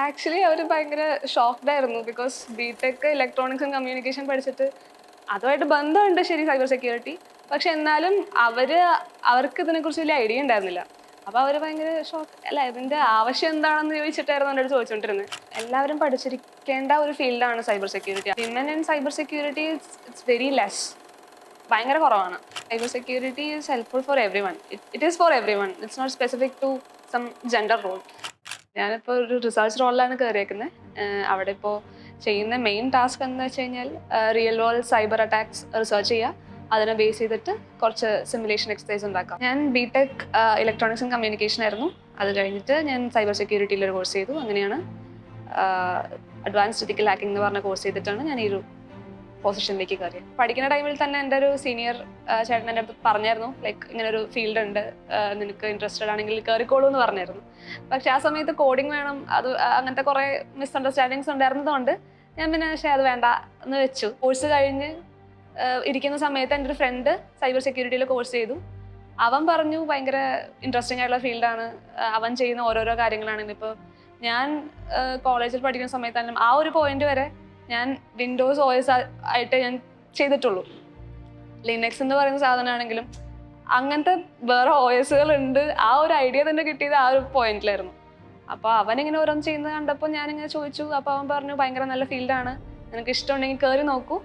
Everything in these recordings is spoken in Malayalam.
ആക്ച്വലി അവർ ഭയങ്കര ഷോക്ക്ഡ് ആയിരുന്നു. Because BTech electronics and communication പഠിച്ചിട്ട് അതുമായിട്ട് ബന്ധമുണ്ട് ശരി സൈബർ സെക്യൂരിറ്റി. പക്ഷെ എന്നാലും അവർക്ക് ഇതിനെക്കുറിച്ച് വലിയ ഐഡിയ ഉണ്ടായിരുന്നില്ല. അപ്പോൾ അവർ ഭയങ്കര ഷോക്ക്, അല്ല ഇതിൻ്റെ ആവശ്യം എന്താണെന്ന് ചോദിച്ചിട്ടായിരുന്നു എൻ്റെ അടുത്ത് ചോദിച്ചുകൊണ്ടിരുന്നത്. എല്ലാവരും പഠിച്ചിരിക്കേണ്ട ഒരു ഫീൽഡാണ് cyber security. Women in cyber security it's very less, ഭയങ്കര കുറവാണ്. Cyber security is helpful for everyone. It is for everyone. It's not specific to some gender role. ഞാനിപ്പോൾ ഒരു റിസർച്ച് റോളിലാണ് കയറിയേക്കുന്നത്. അവിടെ ഇപ്പോൾ ചെയ്യുന്ന മെയിൻ ടാസ്ക് എന്ന് വെച്ച് കഴിഞ്ഞാൽ real world cyber attacks research ചെയ്യുക, അതിനെ ബേസ് ചെയ്തിട്ട് കുറച്ച് സിമുലേഷൻ എക്സസൈസ് ഉണ്ടാക്കാം. ഞാൻ ബിടെക് ഇലക്ട്രോണിക്സ് ആൻഡ് കമ്മ്യൂണിക്കേഷൻ ആയിരുന്നു. അത് കഴിഞ്ഞിട്ട് ഞാൻ സൈബർ സെക്യൂരിറ്റിയിൽ ഒരു കോഴ്സ് ചെയ്തു. അങ്ങനെയാണ് അഡ്വാൻസ്ഡ് എത്തിക്കൽ ഹാക്കിംഗ് എന്ന് പറഞ്ഞ കോഴ്സ് ചെയ്തിട്ടാണ് ഞാൻ ഈ ഒരു പൊസിഷനിലേക്ക് കയറിയത്. പഠിക്കുന്ന ടൈമിൽ തന്നെ എൻ്റെ ഒരു സീനിയർ ചേട്ടൻ എൻ്റെ അടുത്ത് പറഞ്ഞായിരുന്നു, ലൈക്ക് ഇങ്ങനെ ഒരു ഫീൽഡ് ഉണ്ട്, നിനക്ക് ഇൻട്രസ്റ്റഡ് ആണെങ്കിൽ കയറിക്കോളൂ എന്ന് പറഞ്ഞായിരുന്നു. പക്ഷെ ആ സമയത്ത് കോഡിങ് വേണം, അത് അങ്ങനത്തെ കുറേ മിസ്അണ്ടർസ്റ്റാൻഡിങ്സ് ഉണ്ടായിരുന്നതുകൊണ്ട് ഞാൻ പിന്നെ പക്ഷേ അത് വേണ്ട എന്ന് വെച്ചു. കോഴ്സ് കഴിഞ്ഞ് ഇരിക്കുന്ന സമയത്ത് എൻ്റെ ഒരു ഫ്രണ്ട് സൈബർ സെക്യൂരിറ്റിയിൽ കോഴ്സ് ചെയ്തു. അവൻ പറഞ്ഞു ഭയങ്കര ഇൻട്രസ്റ്റിംഗ് ആയിട്ടുള്ള ഫീൽഡാണ്, അവൻ ചെയ്യുന്ന ഓരോരോ കാര്യങ്ങളാണെങ്കിൽ. ഇപ്പോൾ ഞാൻ കോളേജിൽ പഠിക്കുന്ന സമയത്താണെങ്കിലും ആ ഒരു പോയിന്റ് വരെ ഞാൻ വിൻഡോസ് OS ആയിട്ട് ഞാൻ ചെയ്തിട്ടുള്ളൂ. ലിനക്സ് എന്ന് പറയുന്ന സാധനമാണെങ്കിലും അങ്ങനത്തെ വേറെ OSകൾ ഉണ്ട്. ആ ഒരു ഐഡിയ തന്നെ കിട്ടിയത് ആ ഒരു പോയിന്റിലായിരുന്നു. അപ്പോൾ അവനിങ്ങനെ ഓരോന്ന് ചെയ്യുന്നത് കണ്ടപ്പോൾ ഞാനിങ്ങനെ ചോദിച്ചു. അപ്പോൾ അവൻ പറഞ്ഞു ഭയങ്കര നല്ല ഫീൽഡാണ്, നിനക്ക് ഇഷ്ടമുണ്ടെങ്കിൽ കയറി നോക്കൂ.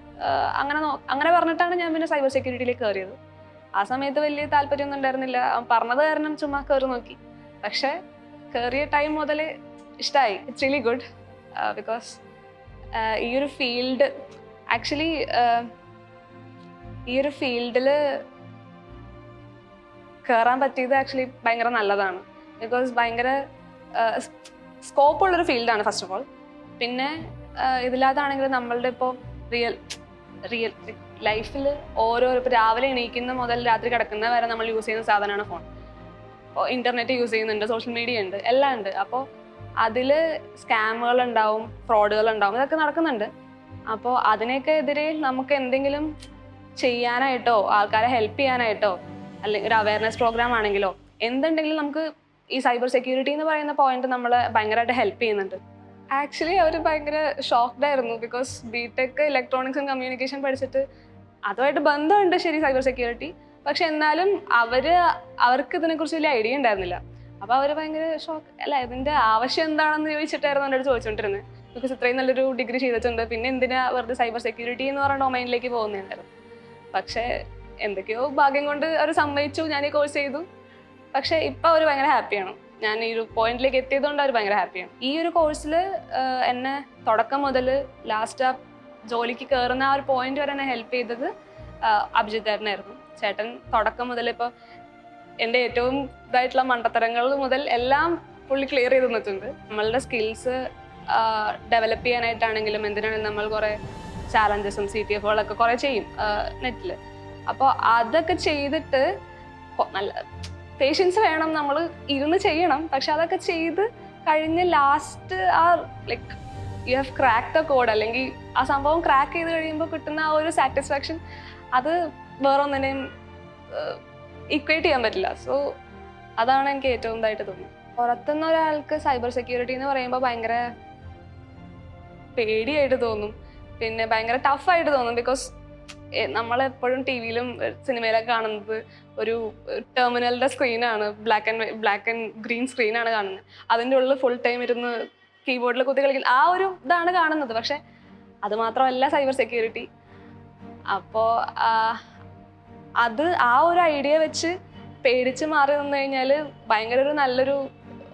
അങ്ങനെ പറഞ്ഞിട്ടാണ് ഞാൻ പിന്നെ സൈബർ സെക്യൂരിറ്റിയിലേക്ക് കയറിയത്. ആ സമയത്ത് വലിയ താല്പര്യമൊന്നും ഉണ്ടായിരുന്നില്ല. അവൻ പറഞ്ഞത് കാരണം ചുമ്മാ കയറി നോക്കി. പക്ഷേ കയറിയ ടൈം മുതൽ ഇഷ്ടമായി. It's really good. ബിക്കോസ് ഈ ഒരു ഫീൽഡ് ആക്ച്വലി ഈ ഒരു ഫീൽഡിൽ കയറാൻ പറ്റിയത് ആക്ച്വലി ഭയങ്കര നല്ലതാണ്. ബിക്കോസ് ഭയങ്കര സ്കോപ്പുള്ളൊരു ഫീൽഡാണ് ഫസ്റ്റ് ഓഫ് ഓൾ. പിന്നെ ഇതില്ലാതാണെങ്കിൽ നമ്മളുടെ ഇപ്പോൾ റിയൽ ലൈഫിൽ ഇപ്പോൾ രാവിലെ എണീക്കുന്ന മുതൽ രാത്രി കിടക്കുന്ന വരെ നമ്മൾ യൂസ് ചെയ്യുന്ന സാധനമാണ് ഫോൺ. ഇപ്പോൾ ഇൻ്റർനെറ്റ് യൂസ് ചെയ്യുന്നുണ്ട്, സോഷ്യൽ മീഡിയ ഉണ്ട്, എല്ലാം ഉണ്ട്. അപ്പോൾ അതിൽ സ്കാമുകൾ ഉണ്ടാവും, ഫ്രോഡുകൾ ഉണ്ടാവും, ഇതൊക്കെ നടക്കുന്നുണ്ട്. അപ്പോൾ അതിനൊക്കെ എതിരെ നമുക്ക് എന്തെങ്കിലും ചെയ്യാനായിട്ടോ ആൾക്കാരെ ഹെൽപ്പ് ചെയ്യാനായിട്ടോ അല്ലെങ്കിൽ ഒരു അവയർനെസ് പ്രോഗ്രാം ആണെങ്കിലോ എന്തുണ്ടെങ്കിലും നമുക്ക് ഈ സൈബർ സെക്യൂരിറ്റി എന്ന് പറയുന്ന പോയിന്റ് നമ്മളെ ഭയങ്കരമായിട്ട് ഹെൽപ്പ് ചെയ്യുന്നുണ്ട്. ആക്ച്വലി അവർ ഭയങ്കര ഷോക്ക്ഡ് ആയിരുന്നു. Because BTech electronics and communication പഠിച്ചിട്ട് അതുമായിട്ട് ബന്ധമുണ്ട് ശരി സൈബർ സെക്യൂരിറ്റി. പക്ഷെ എന്നാലും അവർക്ക് ഇതിനെക്കുറിച്ച് വലിയ ഐഡിയ ഉണ്ടായിരുന്നില്ല. അപ്പോൾ അവർ ഭയങ്കര ഷോക്ക്, അല്ല ഇതിൻ്റെ ആവശ്യം എന്താണെന്ന് ചോദിച്ചിട്ടായിരുന്നു എൻ്റെ അടുത്ത് ചോദിച്ചുകൊണ്ടിരുന്നത്. ബിക്കോസ് ഇത്രയും നല്ലൊരു ഡിഗ്രി ചെയ്തിട്ടുണ്ട്, പിന്നെ എന്തിനാ വെറുതെ സൈബർ സെക്യൂരിറ്റി എന്ന് പറഞ്ഞ ഡൊമൈനിലേക്ക് പോകുന്നതായിരുന്നു. പക്ഷേ എന്തൊക്കെയോ ഭാഗ്യം കൊണ്ട് അവർ സമ്മതിച്ചു, ഞാൻ ഈ കോഴ്സ് ചെയ്തു. പക്ഷേ ഇപ്പോൾ അവർ ഭയങ്കര ഹാപ്പിയാണ്. ഞാൻ ഈ ഒരു പോയിന്റിലേക്ക് എത്തിയതുകൊണ്ട് അവർ ഭയങ്കര ഹാപ്പിയാണ്. ഈ ഒരു കോഴ്സിൽ എന്നെ തുടക്കം മുതൽ ലാസ്റ്റ് ആ ജോലിക്ക് കയറുന്ന ആ ഒരു പോയിന്റ് വരെ എന്നെ ഹെൽപ്പ് ചെയ്തത് അഭിജിത്ത് ചേട്ടനായിരുന്നു. ചേട്ടൻ തുടക്കം മുതൽ ഇപ്പോൾ എൻ്റെ ഏറ്റവും ഇതായിട്ടുള്ള മണ്ടത്തരങ്ങൾ മുതൽ എല്ലാം പുള്ളി ക്ലിയർ ചെയ്ത് തന്നിട്ടുണ്ട്. നമ്മളുടെ സ്കിൽസ് ഡെവലപ്പ് ചെയ്യാനായിട്ടാണെങ്കിലും എന്തിനാണെങ്കിലും നമ്മൾ കുറേ ചാലഞ്ചസും CTFകളൊക്കെ കുറേ ചെയ്യും നെറ്റിൽ. അപ്പോൾ അതൊക്കെ ചെയ്തിട്ട് നല്ല പേഷ്യൻസ് വേണം, നമ്മൾ ഇരുന്ന് ചെയ്യണം. പക്ഷെ അതൊക്കെ ചെയ്ത് കഴിഞ്ഞ് ലാസ്റ്റ് ആ like you have crack the code, അല്ലെങ്കിൽ ആ സംഭവം ക്രാക്ക് ചെയ്ത് കഴിയുമ്പോൾ കിട്ടുന്ന ആ ഒരു സാറ്റിസ്ഫാക്ഷൻ അത് വേറൊന്നിനെയും ഇക്വേറ്റ് ചെയ്യാൻ പറ്റില്ല. സോ അതാണ് എനിക്ക് ഏറ്റവും ഇതായിട്ട് തോന്നുന്നത്. പുറത്തുനിന്ന് ഒരാൾക്ക് സൈബർ സെക്യൂരിറ്റി എന്ന് പറയുമ്പോൾ ഭയങ്കര പേടിയായിട്ട് തോന്നും, പിന്നെ ഭയങ്കര ടഫായിട്ട് തോന്നും. ബിക്കോസ് നമ്മളെപ്പോഴും TV-യിലും സിനിമയിലൊക്കെ കാണുന്നത് ഒരു ടെർമിനലിൻ്റെ സ്ക്രീനാണ്, ബ്ലാക്ക് ആൻഡ് ഗ്രീൻ സ്ക്രീനാണ് കാണുന്നത്. അതിൻ്റെ ഉള്ളിൽ ഫുൾ ടൈം ഇരുന്ന് കീബോർഡിൽ കുത്തി കളിക്കുന്ന ആ ഒരു ഇതാണ് കാണുന്നത്. പക്ഷെ അത് മാത്രമല്ല സൈബർ സെക്യൂരിറ്റി. അപ്പോൾ അത് ആ ഒരു ഐഡിയ വെച്ച് പേടിച്ച് മാറി നിന്ന് കഴിഞ്ഞാൽ ഭയങ്കര ഒരു നല്ലൊരു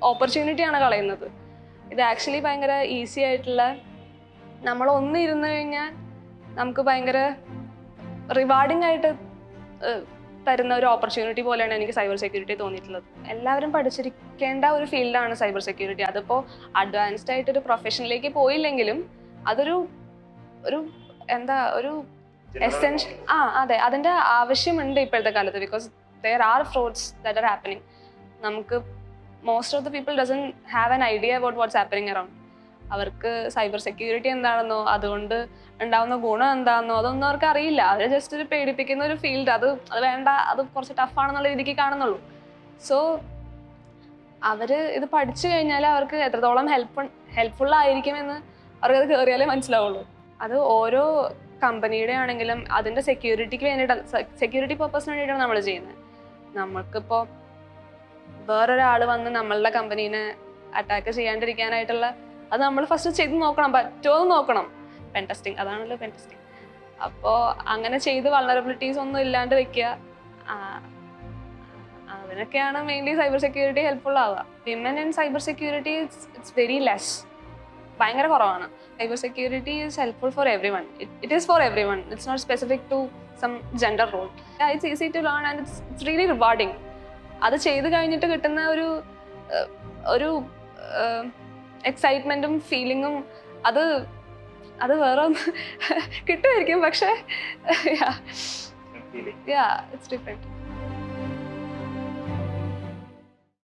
ഓപ്പർച്യൂണിറ്റിയാണ് കളയുന്നത്. ഇത് ആക്ച്വലി ഭയങ്കര ഈസി ആയിട്ടുള്ള, നമ്മൾ ഒന്നിരുന്ന് കഴിഞ്ഞാൽ നമുക്ക് ഭയങ്കര റിവാർഡിംഗ് ആയിട്ട് തരുന്ന ഒരു ഓപ്പർച്യൂണിറ്റി പോലെയാണ് എനിക്ക് സൈബർ സെക്യൂരിറ്റി തോന്നിയിട്ടുള്ളത്. എല്ലാവരും പഠിച്ചിരിക്കേണ്ട ഒരു ഫീൽഡാണ് സൈബർ സെക്യൂരിറ്റി. അതിപ്പോൾ അഡ്വാൻസ്ഡ് ആയിട്ടൊരു പ്രൊഫഷനിലേക്ക് പോയില്ലെങ്കിലും അതൊരു ഒരു എസെൻഷ്യൽ അതെ, അതിൻ്റെ ആവശ്യമുണ്ട് ഇപ്പോഴത്തെ കാലത്ത്. Because there are frauds that are happening. നമുക്ക് most of the people doesn't have an idea about what's happening around. അവർക്ക് സൈബർ സെക്യൂരിറ്റി എന്താണെന്നോ അതുകൊണ്ട് ഉണ്ടാവുന്ന ഗുണം എന്താണെന്നോ അതൊന്നും അവർക്ക് അറിയില്ല. അവർ ജസ്റ്റ് ഒരു പേടിപ്പിക്കുന്ന ഒരു ഫീൽഡ്, അത് വേണ്ട, അത് കുറച്ച് ടഫാണെന്നുള്ള രീതിക്ക് കാണുന്നുള്ളൂ. സോ അവര് ഇത് പഠിച്ചു കഴിഞ്ഞാൽ അവർക്ക് എത്രത്തോളം ഹെൽപ്ഫുൾ ആയിരിക്കുമെന്ന് അവർക്കത് കയറിയാലേ മനസ്സിലാവുള്ളൂ. അത് ഓരോ കമ്പനിയുടെ ആണെങ്കിലും അതിന്റെ സെക്യൂരിറ്റിക്ക് വേണ്ടിയിട്ടാണ്, സെക്യൂരിറ്റി പർപ്പസിന് വേണ്ടിയിട്ടാണ് നമ്മൾ ചെയ്യുന്നത്. നമുക്കിപ്പോൾ വേറൊരാൾ വന്ന് നമ്മളുടെ കമ്പനീനെ അറ്റാക്ക് ചെയ്യാണ്ടിരിക്കാനായിട്ടുള്ള അത് നമ്മൾ ഫസ്റ്റ് ചെയ്ത് നോക്കണം, പറ്റുമോ എന്ന് നോക്കണം. പെൻ ടെസ്റ്റിംഗ്, അതാണല്ലോ പെൻ ടെസ്റ്റിംഗ്. അപ്പോൾ അങ്ങനെ ചെയ്ത് വൾണറബിലിറ്റീസ് ഒന്നും ഇല്ലാണ്ട് വെക്കുക, അതിനൊക്കെയാണ് മെയിൻലി സൈബർ സെക്യൂരിറ്റി ഹെൽപ്ഫുൾ ആവുക. Women in cyber security it's very less, ഭയങ്കര കുറവാണ്. Cyber security is helpful for everyone. It is for everyone, it's not specific to some gender role. It's easy to learn and it's really rewarding. അത് ചെയ്ത് കഴിഞ്ഞിട്ട് കിട്ടുന്ന ഒരു എക്സൈറ്റ്മെന്റും ഫീലിങ്ങും അത് വേറെ കിട്ടുമായിരിക്കും, പക്ഷേ ഇറ്റ്സ് ഡിഫറെന്റ്.